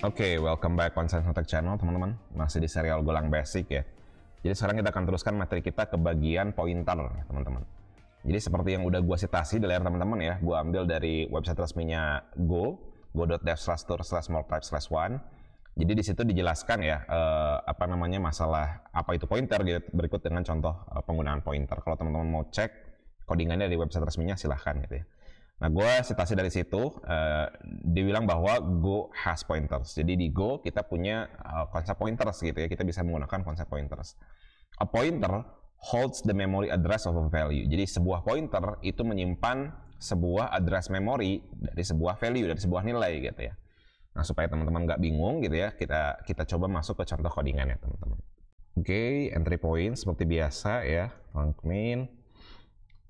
Oke, welcome back Konsen Tech Channel, teman-teman. Masih di serial Golang Basic ya. Jadi sekarang kita akan teruskan materi kita ke bagian pointer, teman-teman. Jadi seperti yang udah gua citasi di layar teman-teman ya, gua ambil dari website resminya go.dev/tour/smalltype/1. Jadi di situ dijelaskan ya masalah apa itu pointer gitu, berikut dengan contoh penggunaan pointer. Kalau teman-teman mau cek codingannya di website resminya silahkan gitu ya. Nah, gue citasi dari situ, dibilang bahwa Go has pointers. Jadi di Go kita punya konsep pointers gitu ya, kita bisa menggunakan konsep pointers. A pointer holds the memory address of a value. Jadi sebuah pointer itu menyimpan sebuah address memory dari sebuah value, dari sebuah nilai gitu ya. Nah, supaya teman-teman nggak bingung gitu ya, kita coba masuk ke contoh codingannya teman-teman. Oke, entry point seperti biasa ya, function.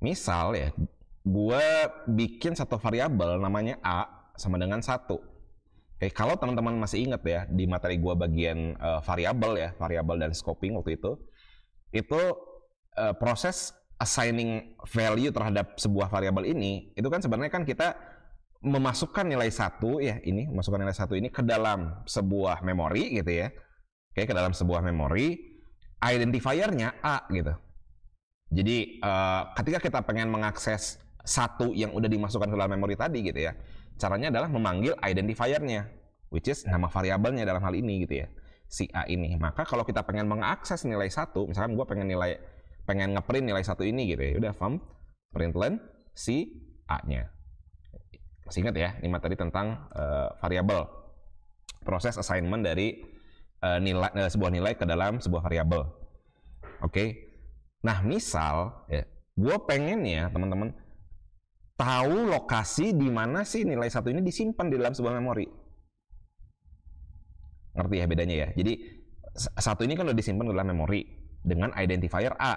Misal ya, gue bikin satu variabel namanya A sama dengan 1. Oke, kalau teman-teman masih ingat ya, di materi gue bagian variabel dan scoping waktu itu proses assigning value terhadap sebuah variabel ini, itu kan sebenarnya kan kita memasukkan nilai 1 ya, memasukkan nilai 1 ini ke dalam sebuah memori gitu ya. Oke, ke dalam sebuah memori, identifiernya A gitu. Jadi ketika kita pengen mengakses 1 yang udah dimasukkan ke dalam memori tadi gitu ya, caranya adalah memanggil identifiernya, which is nama variabelnya dalam hal ini gitu ya, si A ini. Maka kalau kita pengen mengakses nilai 1, misalkan gue pengen ngeprint nilai 1 ini gitu ya, udah println si A-nya. Masih ingat ya, ini materi tentang variabel, proses assignment dari sebuah nilai ke dalam sebuah variabel. Oke. Nah, misal ya, gue pengen ya teman-teman tahu lokasi di mana sih nilai 1 ini disimpan di dalam sebuah memori. Ngerti ya bedanya ya? Jadi 1 ini kan udah disimpan di dalam memori dengan identifier A.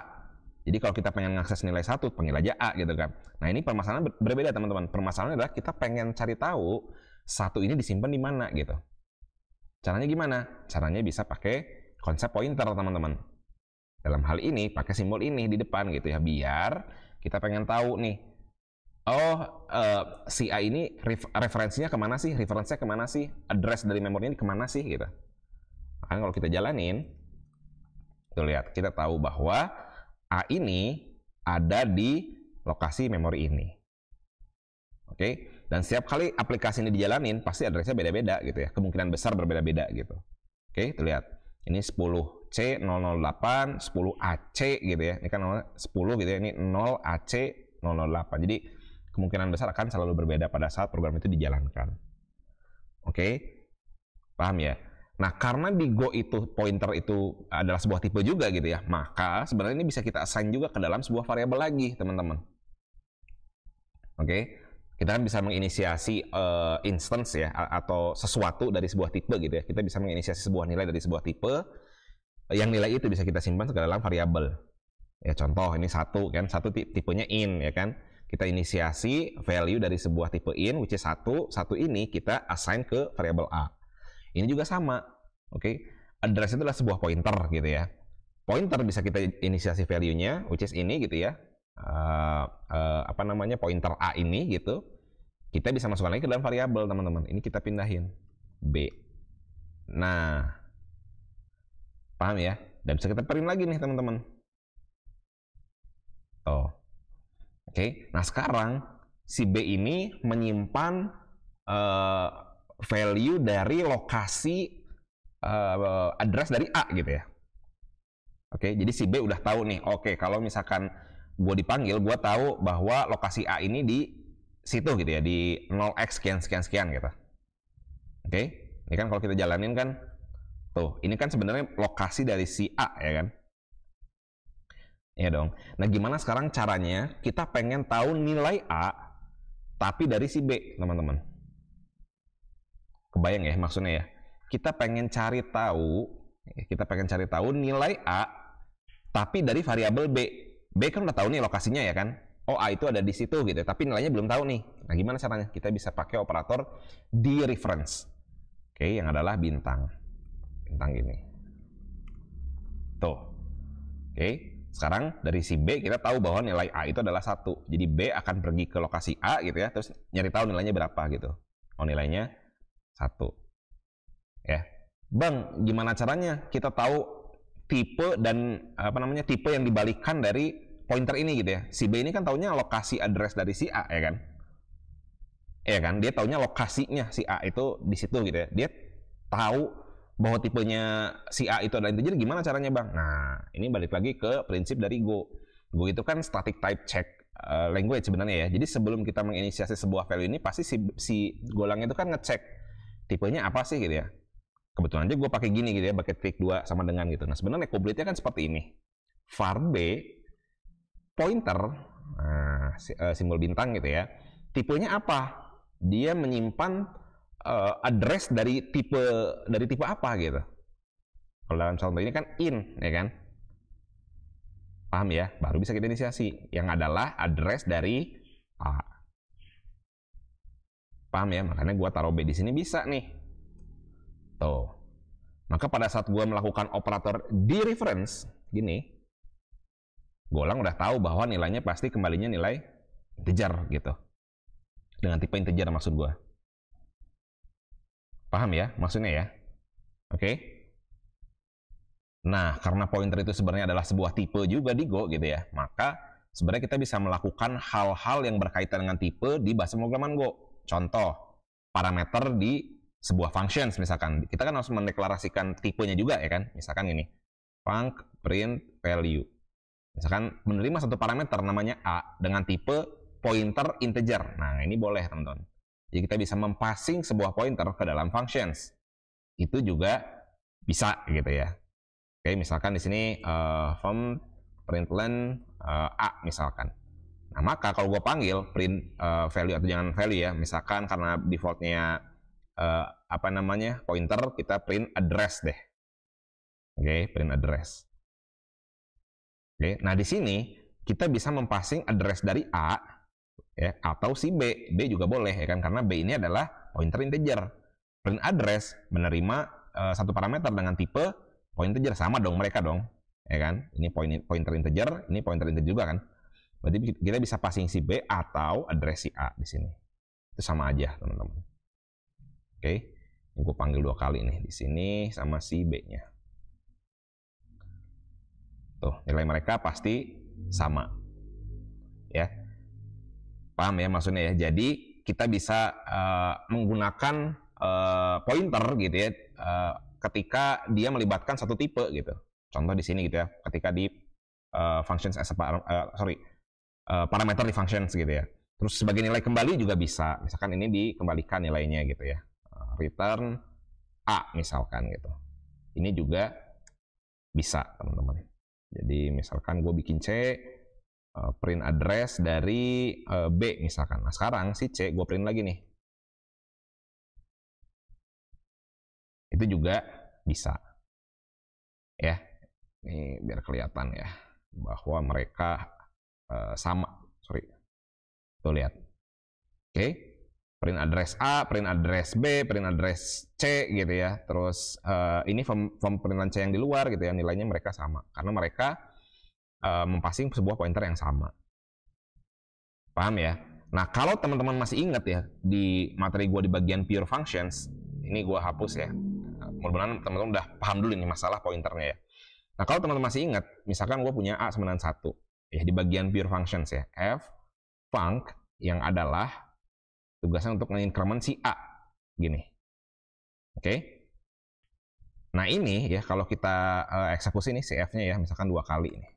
Jadi kalau kita pengen mengakses nilai 1, panggil aja A gitu kan. Nah, ini permasalahan berbeda teman-teman. Permasalahannya adalah kita pengen cari tahu 1 ini disimpan di mana gitu. Caranya gimana? Caranya bisa pakai konsep pointer teman-teman. Dalam hal ini pakai simbol ini di depan gitu ya, biar kita pengen tahu nih, si A ini referensinya kemana sih, address dari memori ini kemana sih gitu. Makanya kalau kita jalanin, tuh lihat, kita tahu bahwa A ini ada di lokasi memori ini. Oke, dan setiap kali aplikasi ini dijalanin pasti addressnya beda-beda gitu ya, kemungkinan besar berbeda-beda gitu. Oke, tuh lihat, ini 10C008, 10AC gitu ya, ini kan 10 gitu ya, ini 0AC008. Jadi kemungkinan besar akan selalu berbeda pada saat program itu dijalankan. Oke, paham ya? Nah, karena di Go itu pointer itu adalah sebuah tipe juga gitu ya, maka sebenarnya ini bisa kita assign juga ke dalam sebuah variabel lagi, teman-teman. Oke, kita kan bisa menginisiasi instance ya, atau sesuatu dari sebuah tipe gitu ya. Kita bisa menginisiasi sebuah nilai dari sebuah tipe, yang nilai itu bisa kita simpan ke dalam variabel. Ya, contoh ini 1 kan, 1 tipenya in ya kan. Kita inisiasi value dari sebuah tipe in, which is 1 ini kita assign ke variabel A. Ini juga sama, oke. Address itu adalah sebuah pointer gitu ya. Pointer bisa kita inisiasi value-nya, which is ini gitu ya. Pointer A ini gitu. Kita bisa masukkan lagi ke dalam variabel teman-teman. Ini kita pindahin B. Nah, paham ya? Dan bisa kita print lagi nih teman-teman. Oke. Nah, sekarang si B ini menyimpan value dari lokasi address dari A gitu ya. Oke, jadi si B udah tahu nih. Oke, kalau misalkan gue dipanggil, gue tahu bahwa lokasi A ini di situ gitu ya, di 0x sekian gitu. Oke, ini kan kalau kita jalanin kan, tuh, ini kan sebenarnya lokasi dari si A ya kan. Ya dong. Nah, gimana sekarang caranya kita pengen tahu nilai A tapi dari si B, teman-teman? Kebayang ya maksudnya ya? Kita pengen cari tahu nilai A tapi dari variabel B. B kan udah tahu nih lokasinya ya kan? Oh, A itu ada di situ gitu, tapi nilainya belum tahu nih. Nah, gimana caranya? Kita bisa pakai operator dereference. Oke, yang adalah bintang gini. Tuh. Oke. Sekarang dari si B kita tahu bahwa nilai A itu adalah 1. Jadi B akan pergi ke lokasi A gitu ya, terus nyari tahu nilainya berapa gitu. Oh, nilainya 1. ya. Bang, gimana caranya kita tahu tipe dan tipe yang dibalikan dari pointer ini gitu ya. Si B ini kan taunya lokasi address dari si A, ya kan? Ya kan, dia taunya lokasinya si A itu di situ gitu ya. Dia tahu bahwa tipenya si A itu adalah integer, gimana caranya bang? Nah, ini balik lagi ke prinsip dari Go. Go itu kan static type check language sebenarnya ya. Jadi sebelum kita menginisiasi sebuah value ini, pasti si Golang itu kan ngecek tipenya apa sih gitu ya. Kebetulan aja gue pakai gini gitu ya, pakai trik 2 sama dengan gitu. Nah, sebenarnya complete-nya kan seperti ini. Var B pointer, simbol bintang gitu ya. Tipenya apa? Dia menyimpan address dari tipe apa gitu. Kalau dalam contoh ini kan in, ya kan? Paham ya? Baru bisa kita inisiasi. Yang adalah address dari A. Paham ya? Makanya gua taruh B di sini bisa nih. Tuh. Maka pada saat gua melakukan operator dereference, gini, Golang udah tahu bahwa nilainya pasti kembalinya nilai integer gitu. Dengan tipe integer maksud gua. Paham ya maksudnya ya? Oke. Nah, karena pointer itu sebenarnya adalah sebuah tipe juga di Go gitu ya, maka sebenarnya kita bisa melakukan hal-hal yang berkaitan dengan tipe di bahasa pemrograman Go. Contoh, parameter di sebuah functions misalkan. Kita kan harus mendeklarasikan tipenya juga ya kan? Misalkan ini, func print value. Misalkan menerima satu parameter namanya A dengan tipe pointer integer. Nah, ini boleh teman-teman. Jadi kita bisa mempassing sebuah pointer ke dalam functions. Itu juga bisa gitu ya. Oke, misalkan di sini from println A misalkan. Nah, maka kalau gue panggil print value atau jangan value ya, misalkan karena defaultnya pointer, kita print address deh. Oke, print address. Oke, nah di sini kita bisa mempassing address dari A ya, atau si B. B juga boleh ya kan, karena B ini adalah pointer integer. Print address menerima satu parameter dengan tipe pointer integer, sama dong mereka dong, ya kan? Ini pointer integer, ini pointer integer juga kan? Berarti kita bisa passing si B atau address si A di sini. Itu sama aja teman-teman. Oke, gue panggil 2 kali nih di sini sama si B-nya. Tuh, nilai mereka pasti sama. Ya. Paham ya maksudnya ya. Jadi kita bisa menggunakan pointer gitu ya ketika dia melibatkan satu tipe gitu. Contoh di sini gitu ya, ketika di functions as a parameter di functions gitu ya. Terus sebagai nilai kembali juga bisa. Misalkan ini dikembalikan nilainya gitu ya. Return A misalkan gitu. Ini juga bisa teman-teman. Jadi misalkan gue bikin C, print address dari B misalkan. Nah sekarang si C gue print lagi nih. Itu juga bisa. Ya, ini biar kelihatan ya bahwa mereka sama. Sorry. Tuh lihat. Oke. Print address A, print address B, print address C gitu ya. Terus ini from println C yang di luar gitu ya, nilainya mereka sama. Karena mereka mempassing sebuah pointer yang sama. Paham ya? Nah, kalau teman-teman masih ingat ya, di materi gue di bagian pure functions, ini gue hapus ya. Mudah-mudahan teman-teman udah paham dulu nih masalah pointernya ya. Nah, kalau teman-teman masih ingat, misalkan gue punya A sama dengan 1, ya di bagian pure functions ya, f func yang adalah tugasnya untuk nge-increment si A, gini. Oke? Nah ini ya, kalau kita eksekusi nih si F-nya ya, misalkan 2 kali nih.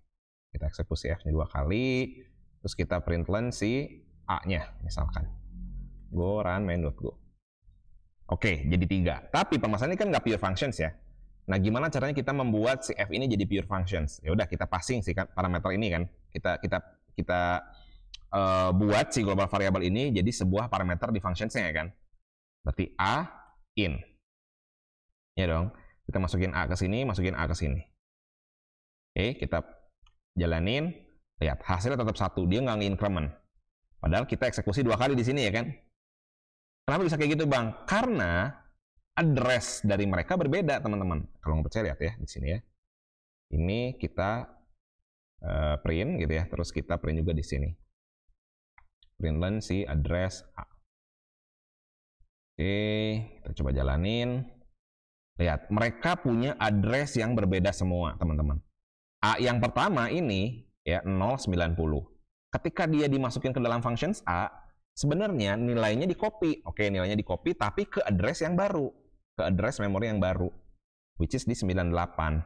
Kita eksekusi F-nya 2 kali, terus kita println si A-nya, misalkan. Go run main.go. Oke, jadi 3. Tapi permasalahan ini kan nggak pure functions ya. Nah, gimana caranya kita membuat si F ini jadi pure functions? Ya udah, kita passing si parameter ini kan. Kita buat si global variable ini jadi sebuah parameter di functionsnya ya kan. Berarti A in. Ya dong. Kita masukin A ke sini, masukin A ke sini. Oke, kita jalanin. Lihat, hasilnya tetap 1. Dia nggak nge-increment. Padahal kita eksekusi 2 kali di sini ya kan. Kenapa bisa kayak gitu bang? Karena address dari mereka berbeda teman-teman. Kalau nggak percaya lihat ya di sini ya. Ini kita print gitu ya. Terus kita print juga di sini. Println si address A. Oke, kita coba jalanin. Lihat, mereka punya address yang berbeda semua, teman-teman. A yang pertama ini ya 090. Ketika dia dimasukin ke dalam functions A, sebenarnya nilainya di copy. Oke, nilainya di copy tapi ke address yang baru, ke address memori yang baru, which is di 98.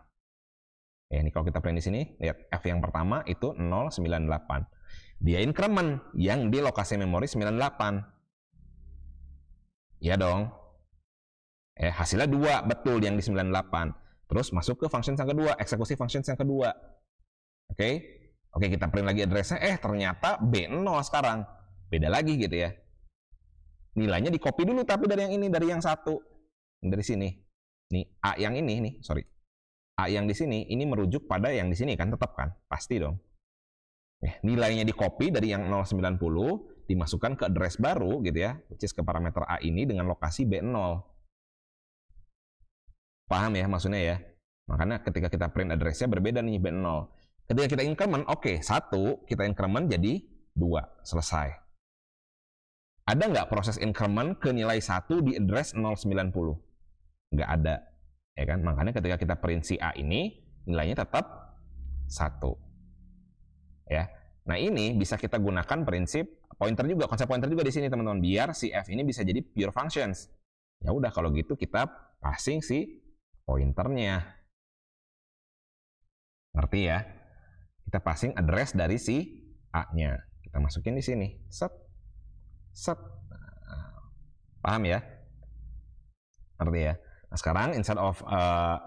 Ya, ini kalau kita print di sini, lihat F yang pertama itu 098. Dia increment yang di lokasi memori 98. Ya dong. Hasilnya 2, betul yang di 98. Terus masuk ke function yang kedua, eksekusi function yang kedua. Oke, kita print lagi addressnya, ternyata B0 sekarang. Beda lagi gitu ya. Nilainya di copy dulu tapi dari yang ini, dari yang satu. Dari sini. Nih, A yang ini nih, sorry. A yang di sini, ini merujuk pada yang di sini kan, tetap kan? Pasti dong. Nilainya di copy dari yang 090, dimasukkan ke address baru gitu ya, which is ke parameter A ini dengan lokasi B0. Paham ya maksudnya ya? Makanya ketika kita print address-nya berbeda nih B0. Ketika kita increment, oke, 1 kita increment jadi 2, selesai. Ada nggak proses increment ke nilai 1 di address 090? Nggak ada. Ya kan? Makanya ketika kita print si A ini, nilainya tetap 1. Ya. Nah, ini bisa kita gunakan prinsip pointer juga, konsep pointer juga di sini teman-teman, biar si F ini bisa jadi pure functions. Ya udah kalau gitu kita passing si pointernya. Ngerti ya? Kita passing address dari si A-nya. Kita masukin di sini. Set. Set. Paham ya? Ngerti ya? Nah, sekarang instead of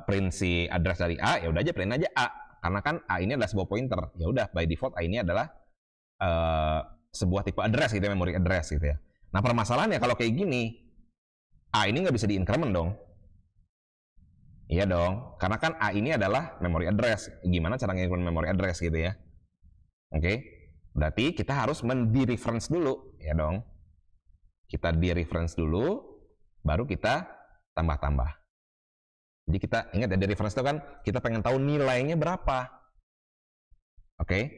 print si address dari A, ya udah aja print aja A. Karena kan A ini adalah sebuah pointer. Ya udah, by default A ini adalah sebuah tipe address gitu ya, memory address gitu ya. Nah, permasalahannya kalau kayak gini, A ini nggak bisa di-increment dong. Iya dong, karena kan A ini adalah memory address. Gimana cara ngirim memory address gitu ya? Oke, berarti kita harus di-reference dulu, ya dong. Kita di-reference dulu, baru kita tambah-tambah. Jadi kita ingat ya, di-reference itu kan kita pengen tahu nilainya berapa. Oke,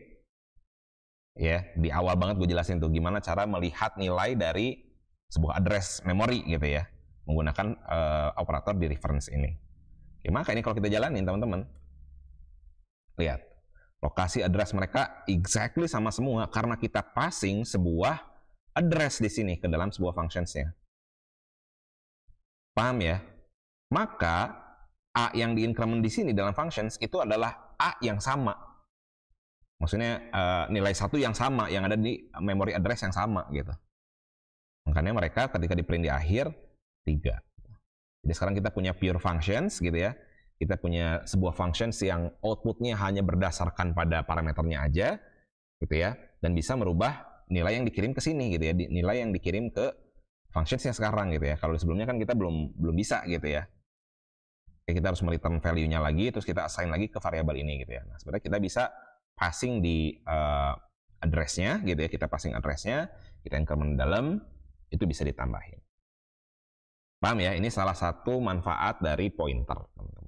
ya di awal banget gue jelasin tuh gimana cara melihat nilai dari sebuah address memory gitu ya, menggunakan operator di-reference ini. Oke, maka ini kalau kita jalanin teman-teman, lihat lokasi address mereka exactly sama semua karena kita passing sebuah address di sini ke dalam sebuah functions-nya. Paham ya? Maka A yang di-increment di sini dalam functions itu adalah A yang sama. Maksudnya nilai 1 yang sama yang ada di memory address yang sama gitu. Makanya mereka ketika di print di akhir 3. Jadi sekarang kita punya pure functions gitu ya. Kita punya sebuah functions yang outputnya hanya berdasarkan pada parameternya aja gitu ya. Dan bisa merubah nilai yang dikirim ke sini gitu ya. Nilai yang dikirim ke functions yang sekarang gitu ya. Kalau sebelumnya kan kita belum bisa gitu ya. Oke, kita harus return value-nya lagi, terus kita assign lagi ke variabel ini gitu ya. Nah, sebenarnya kita bisa passing di address-nya gitu ya. Kita passing address-nya, kita increment dalam, itu bisa ditambahin. Paham ya? Ini salah satu manfaat dari pointer, teman-teman.